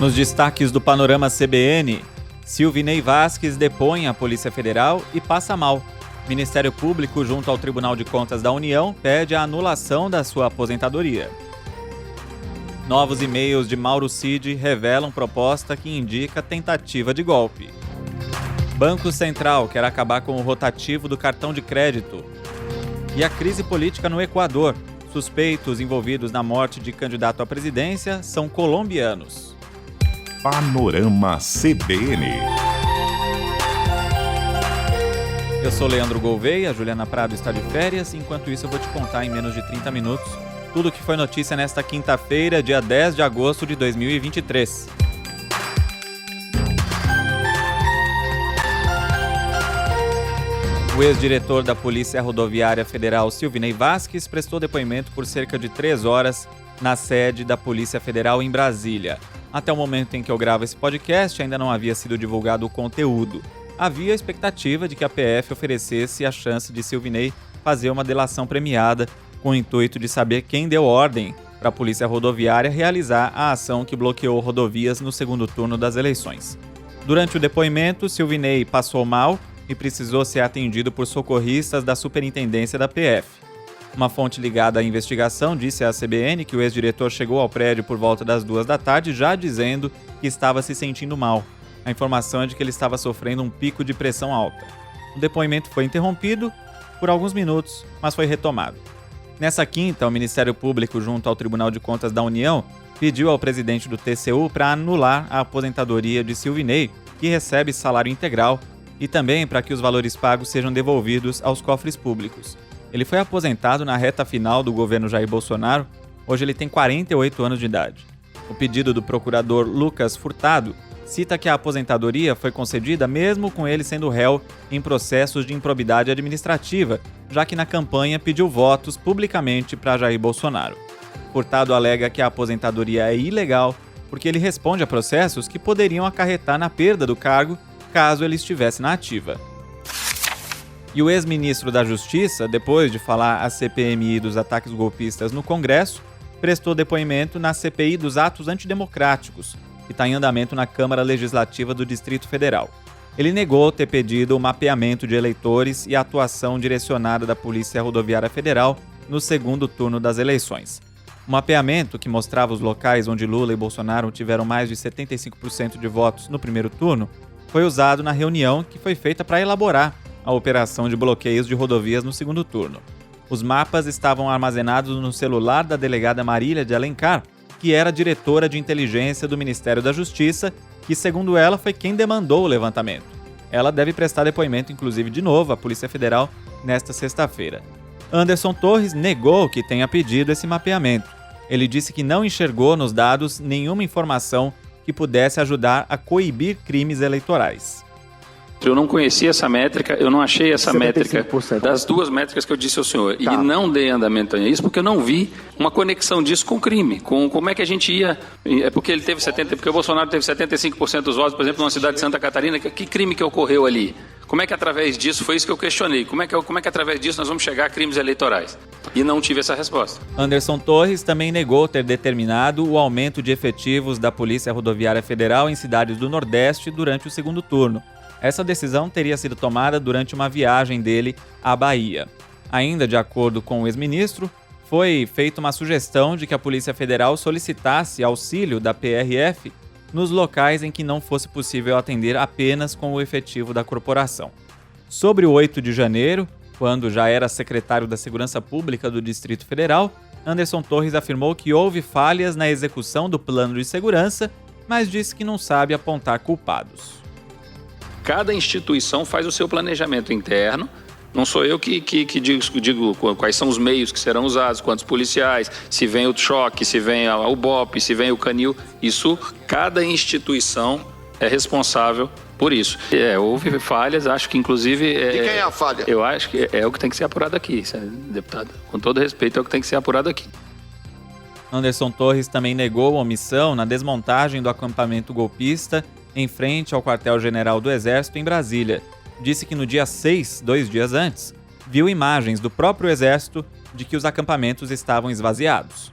Nos destaques do Panorama CBN, Silvinei Vasquez depõe a Polícia Federal e passa mal. Ministério Público, junto ao Tribunal de Contas da União, pede a anulação da sua aposentadoria. Novos e-mails de Mauro Cid revelam proposta que indica tentativa de golpe. Banco Central quer acabar com o rotativo do cartão de crédito. E a crise política no Equador. Suspeitos envolvidos na morte de candidato à presidência são colombianos. Panorama CBN. Eu sou Leandro Gouveia, a Juliana Prado está de férias, enquanto isso eu vou te contar em menos de 30 minutos tudo o que foi notícia nesta quinta-feira, dia 10 de agosto de 2023. O ex-diretor da Polícia Rodoviária Federal, Silvinei Vasquez, prestou depoimento por cerca de 3 horas na sede da Polícia Federal em Brasília. Até o momento em que eu gravo esse podcast, ainda não havia sido divulgado o conteúdo. Havia a expectativa de que a PF oferecesse a chance de Silvinei fazer uma delação premiada, com o intuito de saber quem deu ordem para a Polícia Rodoviária realizar a ação que bloqueou rodovias no segundo turno das eleições. Durante o depoimento, Silvinei passou mal e precisou ser atendido por socorristas da Superintendência da PF. Uma fonte ligada à investigação disse à CBN que o ex-diretor chegou ao prédio por volta das 2 da tarde, já dizendo que estava se sentindo mal. A informação é de que ele estava sofrendo um pico de pressão alta. O depoimento foi interrompido por alguns minutos, mas foi retomado. Nessa quinta, o Ministério Público, junto ao Tribunal de Contas da União, pediu ao presidente do TCU para anular a aposentadoria de Silvinei, que recebe salário integral, e também para que os valores pagos sejam devolvidos aos cofres públicos. Ele foi aposentado na reta final do governo Jair Bolsonaro. Hoje ele tem 48 anos de idade. O pedido do procurador Lucas Furtado cita que a aposentadoria foi concedida mesmo com ele sendo réu em processos de improbidade administrativa, já que na campanha pediu votos publicamente para Jair Bolsonaro. Furtado alega que a aposentadoria é ilegal porque ele responde a processos que poderiam acarretar na perda do cargo caso ele estivesse na ativa. E o ex-ministro da Justiça, depois de falar à CPMI dos ataques golpistas no Congresso, prestou depoimento na CPI dos atos antidemocráticos, que está em andamento na Câmara Legislativa do Distrito Federal. Ele negou ter pedido o mapeamento de eleitores e a atuação direcionada da Polícia Rodoviária Federal no segundo turno das eleições. O mapeamento, que mostrava os locais onde Lula e Bolsonaro tiveram mais de 75% de votos no primeiro turno, foi usado na reunião que foi feita para elaborar a operação de bloqueios de rodovias no segundo turno. Os mapas estavam armazenados no celular da delegada Marília de Alencar, que era diretora de inteligência do Ministério da Justiça, que, segundo ela, foi quem demandou o levantamento. Ela deve prestar depoimento, inclusive, de novo à Polícia Federal nesta sexta-feira. Anderson Torres negou que tenha pedido esse mapeamento. Ele disse que não enxergou nos dados nenhuma informação que pudesse ajudar a coibir crimes eleitorais. Eu não conhecia essa métrica, eu não achei essa 75%. métrica das duas métricas que eu disse ao senhor. Tá. E não dei andamento a isso porque eu não vi uma conexão disso com o crime. Com como é que a gente ia... É porque ele teve porque o Bolsonaro teve 75% dos votos, por exemplo, numa cidade de Santa Catarina. Que crime que ocorreu ali? Como é que através disso, foi isso que eu questionei, como é que através disso nós vamos chegar a crimes eleitorais? E não tive essa resposta. Anderson Torres também negou ter determinado o aumento de efetivos da Polícia Rodoviária Federal em cidades do Nordeste durante o segundo turno. Essa decisão teria sido tomada durante uma viagem dele à Bahia. Ainda de acordo com o ex-ministro, foi feita uma sugestão de que a Polícia Federal solicitasse auxílio da PRF nos locais em que não fosse possível atender apenas com o efetivo da corporação. Sobre o 8 de janeiro, quando já era secretário da Segurança Pública do Distrito Federal, Anderson Torres afirmou que houve falhas na execução do plano de segurança, mas disse que não sabe apontar culpados. Cada instituição faz o seu planejamento interno. Não sou eu que digo quais são os meios que serão usados, quantos policiais, se vem o choque, se vem o BOP, se vem o canil. Isso, cada instituição é responsável por isso. Houve falhas, acho que inclusive... De quem é a falha? Eu acho que é o que tem que ser apurado aqui, deputado. Com todo respeito, é o que tem que ser apurado aqui. Anderson Torres também negou a omissão na desmontagem do acampamento golpista em frente ao quartel-general do Exército em Brasília. Disse que no dia 6, 2 dias antes, viu imagens do próprio Exército de que os acampamentos estavam esvaziados.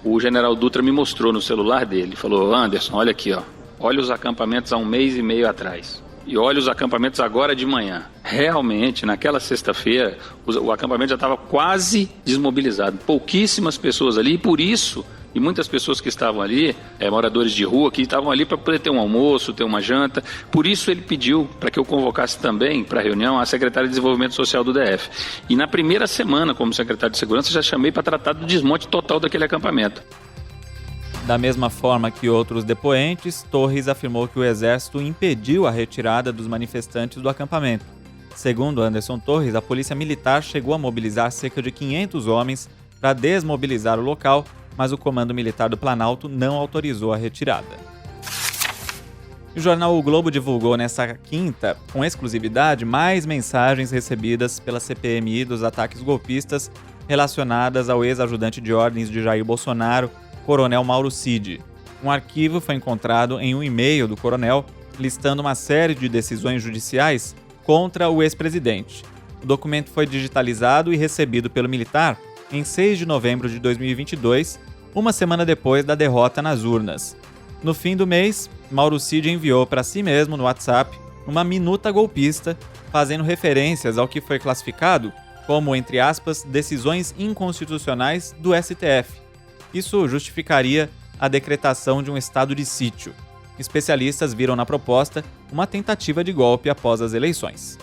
o general Dutra me mostrou no celular dele, falou: Anderson, olha aqui, ó, olha os acampamentos há 1 mês e meio atrás. E olha os acampamentos agora de manhã. Realmente, naquela sexta-feira, o acampamento já estava quase desmobilizado. Pouquíssimas pessoas ali, e por isso, e muitas pessoas que estavam ali, moradores de rua, que estavam ali para poder ter um almoço, ter uma janta. Por isso ele pediu para que eu convocasse também para a reunião a secretária de Desenvolvimento Social do DF. E na primeira semana, como secretário de Segurança, já chamei para tratar do desmonte total daquele acampamento. Da mesma forma que outros depoentes, Torres afirmou que o Exército impediu a retirada dos manifestantes do acampamento. Segundo Anderson Torres, a Polícia Militar chegou a mobilizar cerca de 500 homens para desmobilizar o local, mas o Comando Militar do Planalto não autorizou a retirada. O jornal O Globo divulgou nesta quinta, com exclusividade, mais mensagens recebidas pela CPMI dos ataques golpistas relacionadas ao ex-ajudante de ordens de Jair Bolsonaro, Coronel Mauro Cid. Um arquivo foi encontrado em um e-mail do coronel, listando uma série de decisões judiciais contra o ex-presidente. O documento foi digitalizado e recebido pelo militar em 6 de novembro de 2022, uma semana depois da derrota nas urnas. No fim do mês, Mauro Cid enviou para si mesmo no WhatsApp uma minuta golpista, fazendo referências ao que foi classificado como, entre aspas, decisões inconstitucionais do STF. Isso justificaria a decretação de um estado de sítio. Especialistas viram na proposta uma tentativa de golpe após as eleições.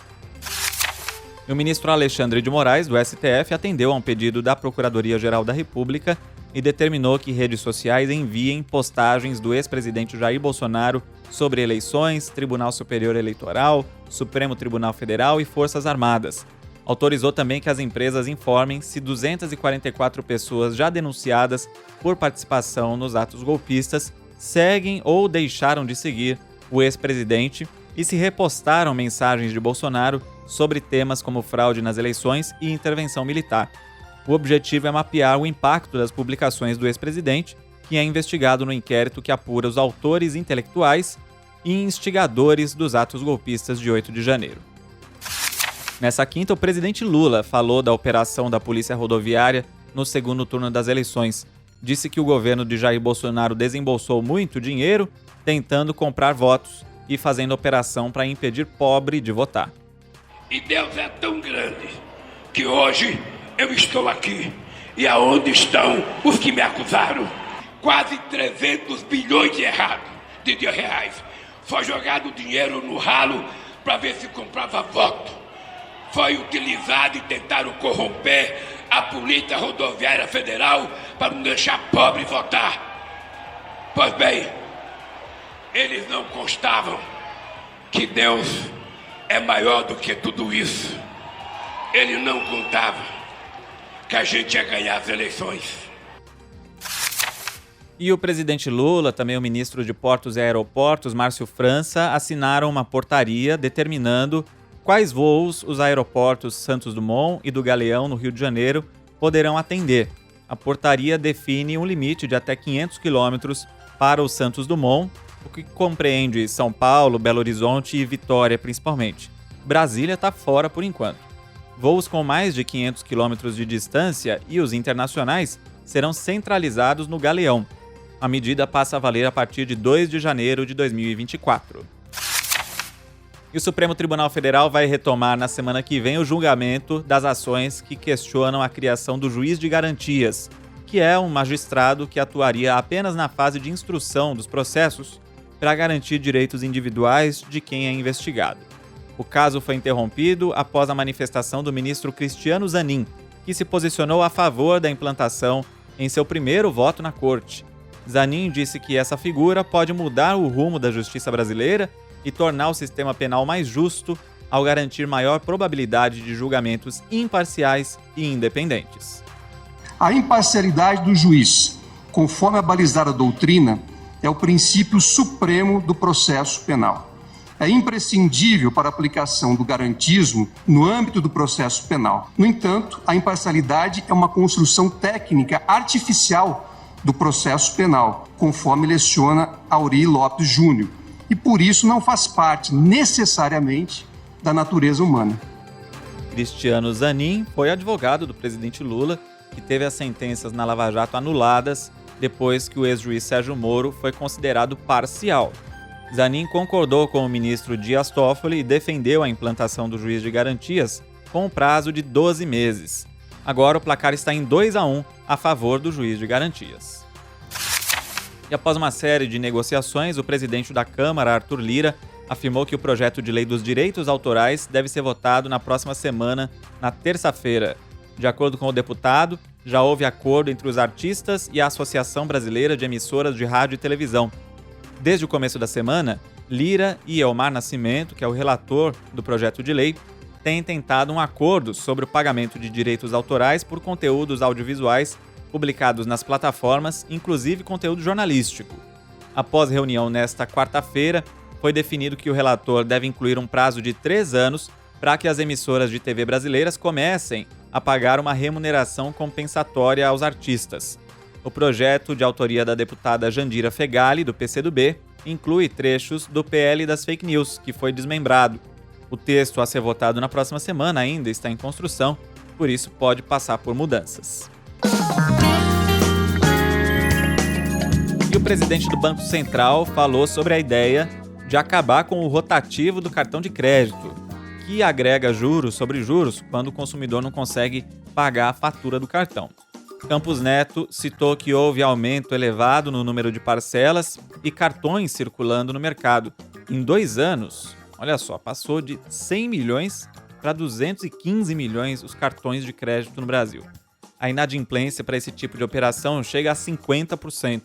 E o ministro Alexandre de Moraes, do STF, atendeu a um pedido da Procuradoria-Geral da República e determinou que redes sociais enviem postagens do ex-presidente Jair Bolsonaro sobre eleições, Tribunal Superior Eleitoral, Supremo Tribunal Federal e Forças Armadas. Autorizou também que as empresas informem se 244 pessoas já denunciadas por participação nos atos golpistas seguem ou deixaram de seguir o ex-presidente e se repostaram mensagens de Bolsonaro sobre temas como fraude nas eleições e intervenção militar. O objetivo é mapear o impacto das publicações do ex-presidente, que é investigado no inquérito que apura os autores intelectuais e instigadores dos atos golpistas de 8 de janeiro. Nessa quinta, o presidente Lula falou da operação da Polícia Rodoviária no segundo turno das eleições. Disse que o governo de Jair Bolsonaro desembolsou muito dinheiro tentando comprar votos e fazendo operação para impedir pobre de votar. E Deus é tão grande que hoje eu estou aqui. E aonde estão os que me acusaram? Quase 300 bilhões de reais. Foi jogado dinheiro no ralo para ver se comprava voto. Foi utilizado e tentaram corromper a Polícia Rodoviária Federal para não deixar pobre votar. Pois bem, eles não constavam que Deus é maior do que tudo isso. Ele não contava que a gente ia ganhar as eleições. E o presidente Lula, também o ministro de Portos e Aeroportos, Márcio França, assinaram uma portaria determinando quais voos os aeroportos Santos Dumont e do Galeão, no Rio de Janeiro, poderão atender. A portaria define um limite de até 500 quilômetros para o Santos Dumont, o que compreende São Paulo, Belo Horizonte e Vitória, principalmente. Brasília está fora por enquanto. Voos com mais de 500 quilômetros de distância e os internacionais serão centralizados no Galeão. A medida passa a valer a partir de 2 de janeiro de 2024. E o Supremo Tribunal Federal vai retomar na semana que vem o julgamento das ações que questionam a criação do juiz de garantias, que é um magistrado que atuaria apenas na fase de instrução dos processos para garantir direitos individuais de quem é investigado. O caso foi interrompido após a manifestação do ministro Cristiano Zanin, que se posicionou a favor da implantação em seu primeiro voto na corte. Zanin disse que essa figura pode mudar o rumo da justiça brasileira e tornar o sistema penal mais justo ao garantir maior probabilidade de julgamentos imparciais e independentes. A imparcialidade do juiz, conforme a balizada doutrina, é o princípio supremo do processo penal. É imprescindível para a aplicação do garantismo no âmbito do processo penal. No entanto, a imparcialidade é uma construção técnica artificial do processo penal, conforme leciona Aury Lopes Júnior, e por isso não faz parte necessariamente da natureza humana. Cristiano Zanin foi advogado do presidente Lula, que teve as sentenças na Lava Jato anuladas depois que o ex-juiz Sérgio Moro foi considerado parcial. Zanin concordou com o ministro Dias Toffoli e defendeu a implantação do juiz de garantias com um prazo de 12 meses. Agora o placar está em 2-1 a favor do juiz de garantias. E após uma série de negociações, o presidente da Câmara, Arthur Lira, afirmou que o projeto de lei dos direitos autorais deve ser votado na próxima semana, na terça-feira. De acordo com o deputado, já houve acordo entre os artistas e a Associação Brasileira de Emissoras de Rádio e Televisão. Desde o começo da semana, Lira e Elmar Nascimento, que é o relator do projeto de lei, têm tentado um acordo sobre o pagamento de direitos autorais por conteúdos audiovisuais publicados nas plataformas, inclusive conteúdo jornalístico. Após reunião nesta quarta-feira, foi definido que o relator deve incluir um prazo de 3 anos para que as emissoras de TV brasileiras comecem a pagar uma remuneração compensatória aos artistas. O projeto, de autoria da deputada Jandira Fegali, do PCdoB, inclui trechos do PL das fake news, que foi desmembrado. O texto a ser votado na próxima semana ainda está em construção, por isso pode passar por mudanças. E o presidente do Banco Central falou sobre a ideia de acabar com o rotativo do cartão de crédito, que agrega juros sobre juros quando o consumidor não consegue pagar a fatura do cartão. Campos Neto citou que houve aumento elevado no número de parcelas e cartões circulando no mercado. Em 2 anos, olha só, passou de 100 milhões para 215 milhões os cartões de crédito no Brasil. A inadimplência para esse tipo de operação chega a 50%.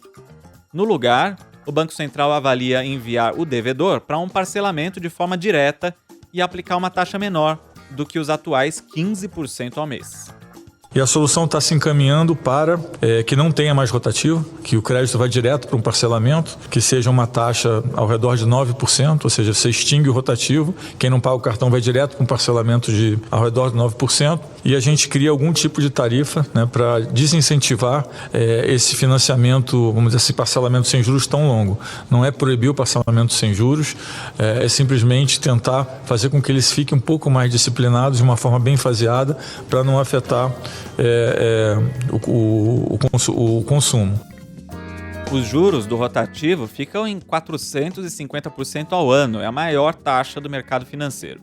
No lugar, o Banco Central avalia enviar o devedor para um parcelamento de forma direta e aplicar uma taxa menor do que os atuais 15% ao mês. E a solução está se encaminhando para que não tenha mais rotativo, que o crédito vai direto para um parcelamento, que seja uma taxa ao redor de 9%, ou seja, você extingue o rotativo, quem não paga o cartão vai direto para um parcelamento de ao redor de 9%, e a gente cria algum tipo de tarifa, né, para desincentivar esse financiamento, vamos dizer, esse parcelamento sem juros tão longo. Não é proibir o parcelamento sem juros, é simplesmente tentar fazer com que eles fiquem um pouco mais disciplinados de uma forma bem faseada para não afetar o consumo. Os juros do rotativo ficam em 450% ao ano, é a maior taxa do mercado financeiro.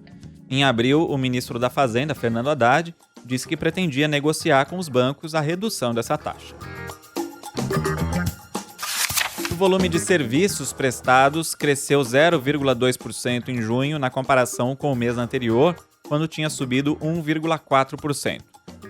Em abril, o ministro da Fazenda, Fernando Haddad, disse que pretendia negociar com os bancos a redução dessa taxa. O volume de serviços prestados cresceu 0,2% em junho na comparação com o mês anterior, quando tinha subido 1,4%.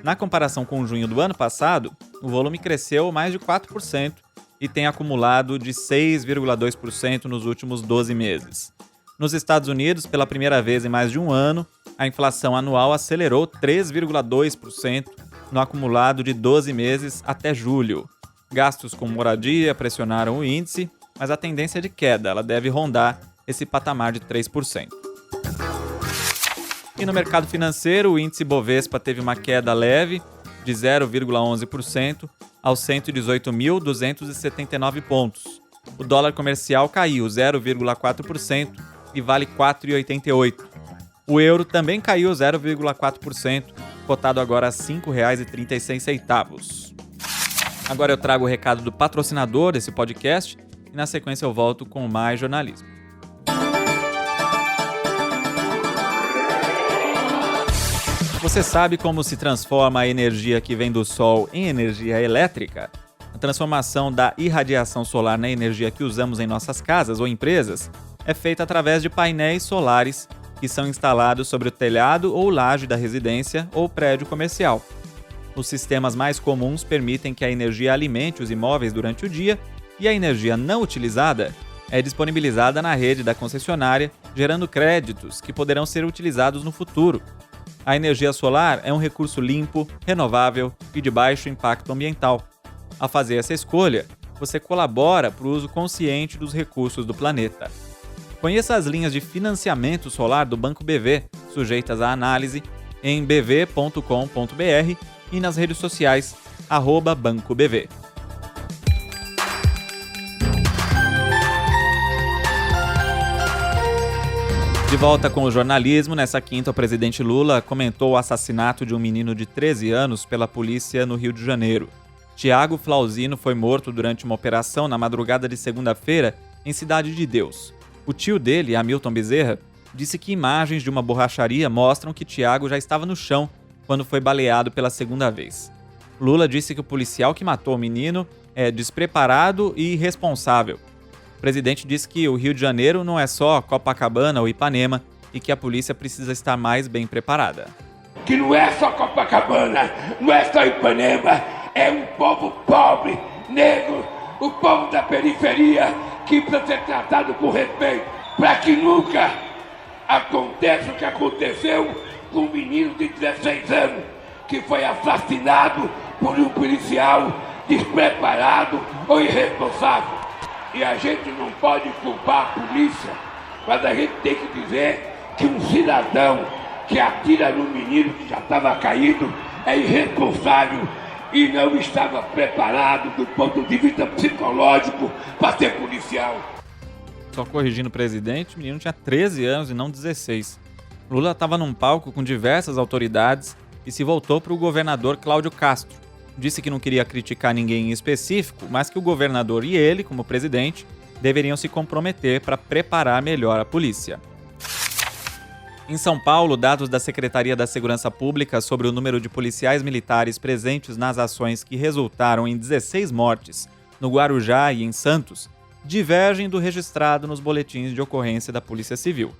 Na comparação com junho do ano passado, o volume cresceu mais de 4% e tem acumulado de 6,2% nos últimos 12 meses. Nos Estados Unidos, pela primeira vez em mais de um ano, a inflação anual acelerou 3,2% no acumulado de 12 meses até julho. Gastos com moradia pressionaram o índice, mas a tendência é de queda, ela deve rondar esse patamar de 3%. E no mercado financeiro, o índice Bovespa teve uma queda leve de 0,11% aos 118.279 pontos. O dólar comercial caiu 0,4% e vale R$ 4,88. O euro também caiu 0,4%, cotado agora a R$ 5,36. Agora eu trago o recado do patrocinador desse podcast e na sequência eu volto com mais jornalismo. Você sabe como se transforma a energia que vem do sol em energia elétrica? A transformação da irradiação solar na energia que usamos em nossas casas ou empresas é feita através de painéis solares que são instalados sobre o telhado ou laje da residência ou prédio comercial. Os sistemas mais comuns permitem que a energia alimente os imóveis durante o dia e a energia não utilizada é disponibilizada na rede da concessionária, gerando créditos que poderão ser utilizados no futuro. A energia solar é um recurso limpo, renovável e de baixo impacto ambiental. Ao fazer essa escolha, você colabora para o uso consciente dos recursos do planeta. Conheça as linhas de financiamento solar do Banco BV, sujeitas à análise, em bv.com.br e nas redes sociais, @BancoBV. De volta com o jornalismo, nessa quinta o presidente Lula comentou o assassinato de um menino de 13 anos pela polícia no Rio de Janeiro. Tiago Flauzino foi morto durante uma operação na madrugada de segunda-feira em Cidade de Deus. O tio dele, Hamilton Bezerra, disse que imagens de uma borracharia mostram que Tiago já estava no chão quando foi baleado pela segunda vez. Lula disse que o policial que matou o menino é despreparado e irresponsável. O presidente disse que o Rio de Janeiro não é só Copacabana ou Ipanema e que a polícia precisa estar mais bem preparada. Que não é só Copacabana, não é só Ipanema, é um povo pobre, negro, o povo da periferia que precisa ser tratado com respeito, para que nunca aconteça o que aconteceu com um menino de 16 anos que foi assassinado por um policial despreparado ou irresponsável. E a gente não pode culpar a polícia, mas a gente tem que dizer que um cidadão que atira no menino que já estava caído é irresponsável e não estava preparado do ponto de vista psicológico para ser policial. Só corrigindo o presidente, o menino tinha 13 anos e não 16. Lula estava num palco com diversas autoridades e se voltou para o governador Cláudio Castro. Disse que não queria criticar ninguém em específico, mas que o governador e ele, como presidente, deveriam se comprometer para preparar melhor a polícia. Em São Paulo, dados da Secretaria da Segurança Pública sobre o número de policiais militares presentes nas ações que resultaram em 16 mortes no Guarujá e em Santos divergem do registrado nos boletins de ocorrência da Polícia Civil.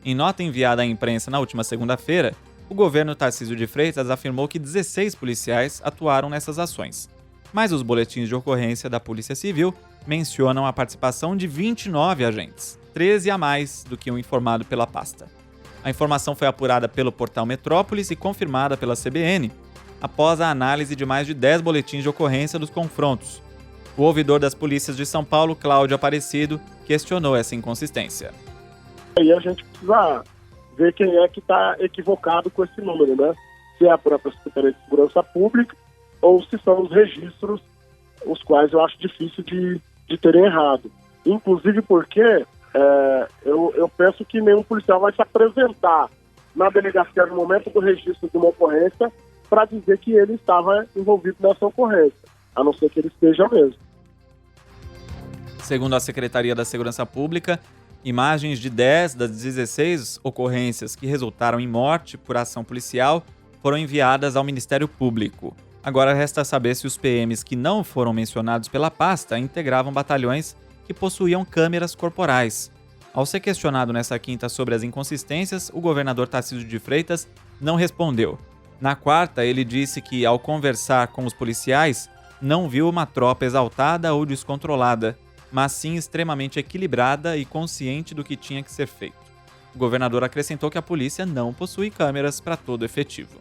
Em nota enviada à imprensa na última segunda-feira, o governo Tarcísio de Freitas afirmou que 16 policiais atuaram nessas ações. Mas os boletins de ocorrência da Polícia Civil mencionam a participação de 29 agentes, 13 a mais do que o informado pela pasta. A informação foi apurada pelo portal Metrópolis e confirmada pela CBN, após a análise de mais de 10 boletins de ocorrência dos confrontos. O ouvidor das polícias de São Paulo, Cláudio Aparecido, questionou essa inconsistência. Aí a gente precisa ver quem é que está equivocado com esse número, né? Se é a própria Secretaria de Segurança Pública ou se são os registros, os quais eu acho difícil de terem errado. Inclusive porque eu penso que nenhum policial vai se apresentar na delegacia no momento do registro de uma ocorrência para dizer que ele estava envolvido nessa ocorrência, a não ser que ele esteja mesmo. Segundo a Secretaria da Segurança Pública, imagens de 10 das 16 ocorrências que resultaram em morte por ação policial foram enviadas ao Ministério Público. Agora resta saber se os PMs que não foram mencionados pela pasta integravam batalhões que possuíam câmeras corporais. Ao ser questionado nesta quinta sobre as inconsistências, o governador Tarcísio de Freitas não respondeu. Na quarta, ele disse que, ao conversar com os policiais, não viu uma tropa exaltada ou descontrolada, mas sim extremamente equilibrada e consciente do que tinha que ser feito. O governador acrescentou que a polícia não possui câmeras para todo efetivo.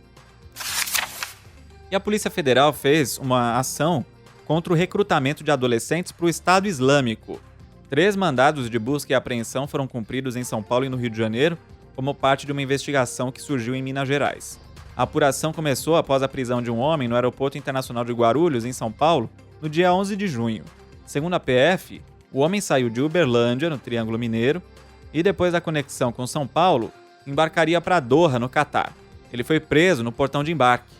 E a Polícia Federal fez uma ação contra o recrutamento de adolescentes para o Estado Islâmico. 3 mandados de busca e apreensão foram cumpridos em São Paulo e no Rio de Janeiro, como parte de uma investigação que surgiu em Minas Gerais. A apuração começou após a prisão de um homem no Aeroporto Internacional de Guarulhos, em São Paulo, no dia 11 de junho. Segundo a PF, o homem saiu de Uberlândia, no Triângulo Mineiro, e depois da conexão com São Paulo, embarcaria para Doha, no Catar. Ele foi preso no portão de embarque.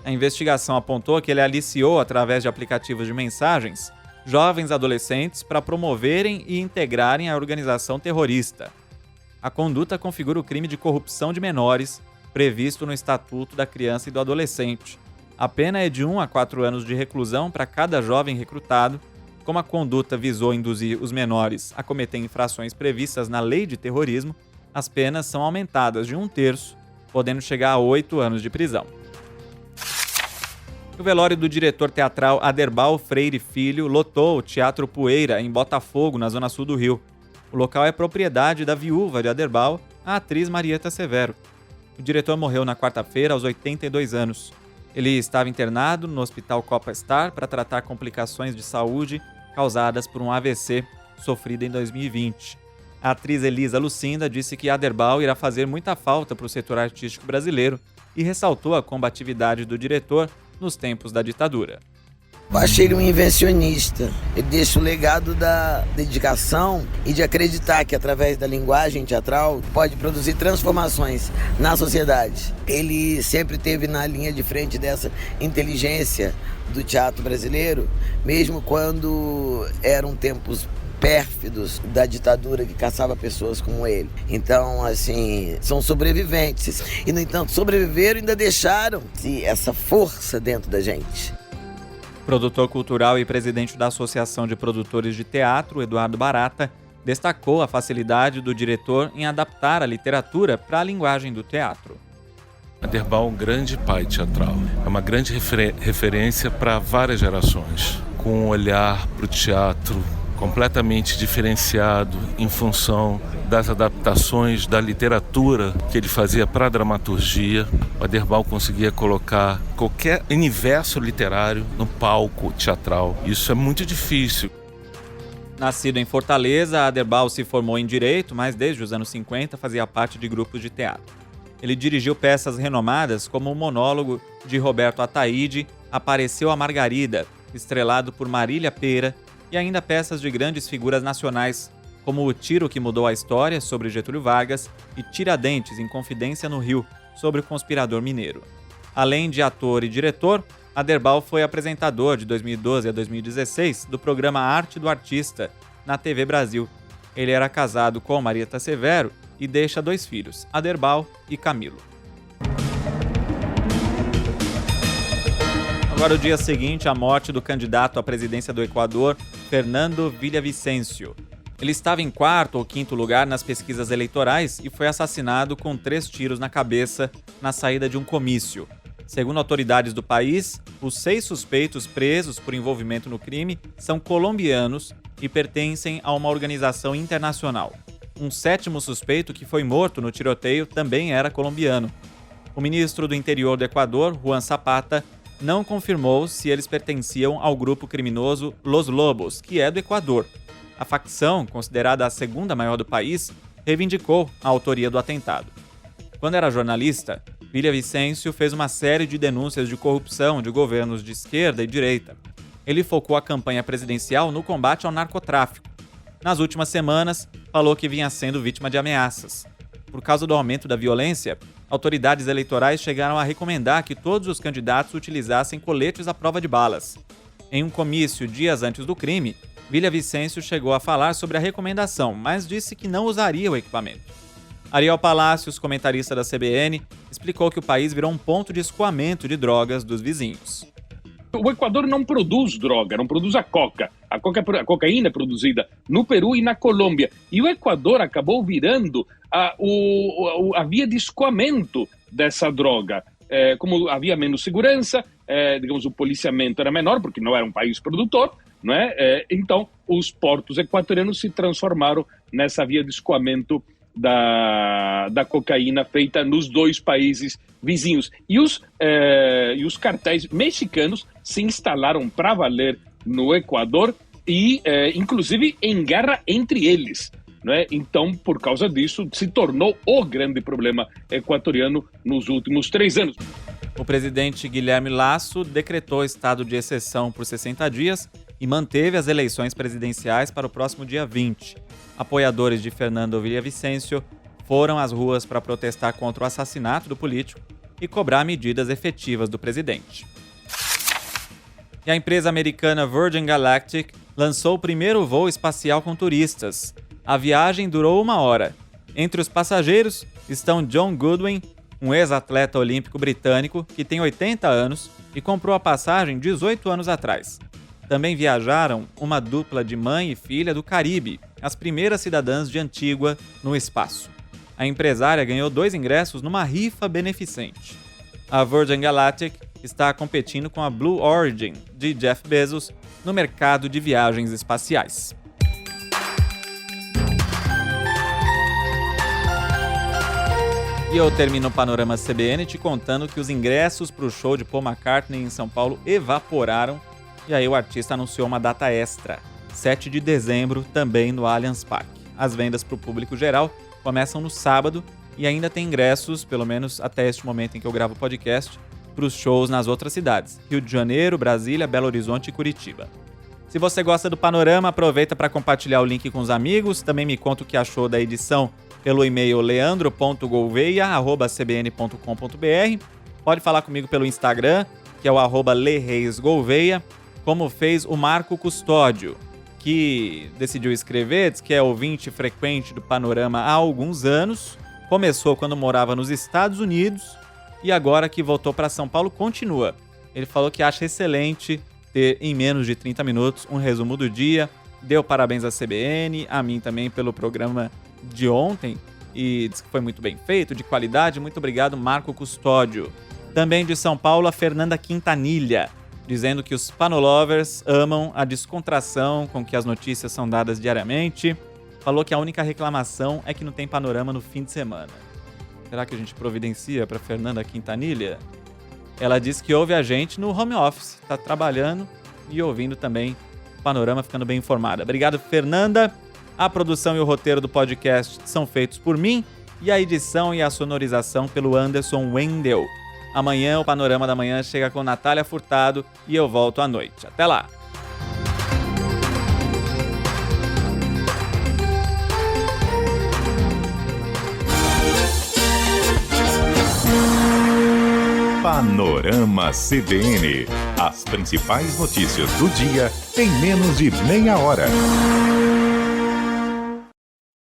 A investigação apontou que ele aliciou, através de aplicativos de mensagens, jovens adolescentes para promoverem e integrarem a organização terrorista. A conduta configura o crime de corrupção de menores, previsto no Estatuto da Criança e do Adolescente. A pena é de 1 a 4 anos de reclusão para cada jovem recrutado. Como a conduta visou induzir os menores a cometer infrações previstas na Lei de Terrorismo, as penas são aumentadas de 1/3, podendo chegar a 8 anos de prisão. O velório do diretor teatral Aderbal Freire Filho lotou o Teatro Poeira, em Botafogo, na zona sul do Rio. O local é propriedade da viúva de Aderbal, a atriz Marieta Severo. O diretor morreu na quarta-feira, aos 82 anos. Ele estava internado no Hospital Copa Star para tratar complicações de saúde causadas por um AVC sofrido em 2020. A atriz Elisa Lucinda disse que Aderbal irá fazer muita falta para o setor artístico brasileiro e ressaltou a combatividade do diretor nos tempos da ditadura. Eu achei ele um invencionista. Ele deixa o legado da dedicação e de acreditar que através da linguagem teatral pode produzir transformações na sociedade. Ele sempre esteve na linha de frente dessa inteligência do teatro brasileiro, mesmo quando eram tempos pérfidos da ditadura que caçava pessoas como ele. Então, assim, são sobreviventes. E, no entanto, sobreviveram e ainda deixaram essa força dentro da gente. Produtor cultural e presidente da Associação de Produtores de Teatro, Eduardo Barata, destacou a facilidade do diretor em adaptar a literatura para a linguagem do teatro. Aderbal é um grande pai teatral, é uma grande referência para várias gerações, com um olhar para o teatro completamente diferenciado em função das adaptações da literatura que ele fazia para a dramaturgia. O Aderbal conseguia colocar qualquer universo literário no palco teatral. Isso é muito difícil. Nascido em Fortaleza, Aderbal se formou em Direito, mas desde os anos 50 fazia parte de grupos de teatro. Ele dirigiu peças renomadas como o monólogo de Roberto Ataíde, Apareceu a Margarida, estrelado por Marília Pera, e ainda peças de grandes figuras nacionais, como O Tiro que Mudou a História, sobre Getúlio Vargas, e Tiradentes, em Confidência no Rio, sobre o conspirador mineiro. Além de ator e diretor, Aderbal foi apresentador de 2012 a 2016 do programa Arte do Artista, na TV Brasil. Ele era casado com Marieta Severo e deixa 2 filhos, Aderbal e Camilo. Agora, o dia seguinte à morte do candidato à presidência do Equador, Fernando Villavicencio. Ele estava em 4º ou 5º lugar nas pesquisas eleitorais e foi assassinado com 3 tiros na cabeça na saída de um comício. Segundo autoridades do país, os 6 suspeitos presos por envolvimento no crime são colombianos e pertencem a uma organização internacional. Um 7º suspeito que foi morto no tiroteio também era colombiano. O ministro do Interior do Equador, Juan Zapata, não confirmou se eles pertenciam ao grupo criminoso Los Lobos, que é do Equador. A facção, considerada a 2ª maior do país, reivindicou a autoria do atentado. Quando era jornalista, Villavicencio fez uma série de denúncias de corrupção de governos de esquerda e direita. Ele focou a campanha presidencial no combate ao narcotráfico. Nas últimas semanas, falou que vinha sendo vítima de ameaças. Por causa do aumento da violência, autoridades eleitorais chegaram a recomendar que todos os candidatos utilizassem coletes à prova de balas. Em um comício dias antes do crime, Villavicencio chegou a falar sobre a recomendação, mas disse que não usaria o equipamento. Ariel Palacios, comentarista da CBN, explicou que o país virou um ponto de escoamento de drogas dos vizinhos. O Equador não produz droga, não produz a coca. A cocaína é produzida no Peru e na Colômbia. E o Equador acabou virando a via de escoamento dessa droga. Como havia menos segurança, digamos, o policiamento era menor, porque não era um país produtor, não é? Então, os portos equatorianos se transformaram nessa via de escoamento da cocaína feita nos 2 países vizinhos. E os cartéis mexicanos se instalaram para valer no Equador e, inclusive, em guerra entre eles. Né? Então, por causa disso, se tornou o grande problema equatoriano nos últimos 3 anos. O presidente Guilherme Lasso decretou estado de exceção por 60 dias e manteve as eleições presidenciais para o próximo dia 20. Apoiadores de Fernando Villavicencio foram às ruas para protestar contra o assassinato do político e cobrar medidas efetivas do presidente. E a empresa americana Virgin Galactic lançou o primeiro voo espacial com turistas. A viagem durou 1 hora. Entre os passageiros estão John Goodwin, um ex-atleta olímpico britânico que tem 80 anos e comprou a passagem 18 anos atrás. Também viajaram uma dupla de mãe e filha do Caribe, as primeiras cidadãs de Antígua no espaço. A empresária ganhou 2 ingressos numa rifa beneficente. A Virgin Galactic está competindo com a Blue Origin, de Jeff Bezos, no mercado de viagens espaciais. E eu termino o Panorama CBN te contando que os ingressos para o show de Paul McCartney em São Paulo evaporaram. E aí o artista anunciou uma data extra, 7 de dezembro, também no Allianz Parque. As vendas para o público geral começam no sábado e ainda tem ingressos, pelo menos até este momento em que eu gravo o podcast, para os shows nas outras cidades: Rio de Janeiro, Brasília, Belo Horizonte e Curitiba. Se você gosta do Panorama, aproveita para compartilhar o link com os amigos. Também me conta o que achou da edição pelo e-mail leandro.gouveia@cbn.com.br. Pode falar comigo pelo Instagram, que é o @lereisgouveia, como fez o Marco Custódio, que decidiu escrever, diz que é ouvinte frequente do Panorama há alguns anos, começou quando morava nos Estados Unidos e agora que voltou para São Paulo continua. Ele falou que acha excelente ter em menos de 30 minutos um resumo do dia, deu parabéns à CBN, a mim também pelo programa de ontem e diz que foi muito bem feito, de qualidade. Muito obrigado, Marco Custódio. Também de São Paulo, a Fernanda Quintanilha, dizendo que os Panolovers amam a descontração com que as notícias são dadas diariamente. Falou que a única reclamação é que não tem Panorama no fim de semana. Será que a gente providencia para Fernanda Quintanilha? Ela disse que ouve a gente no home office, está trabalhando e ouvindo também o Panorama, ficando bem informada. Obrigado, Fernanda. A produção e o roteiro do podcast são feitos por mim e a edição e a sonorização pelo Anderson Wendel. Amanhã o Panorama da Manhã chega com Natália Furtado e eu volto à noite. Até lá! Panorama CBN. As principais notícias do dia em menos de meia hora.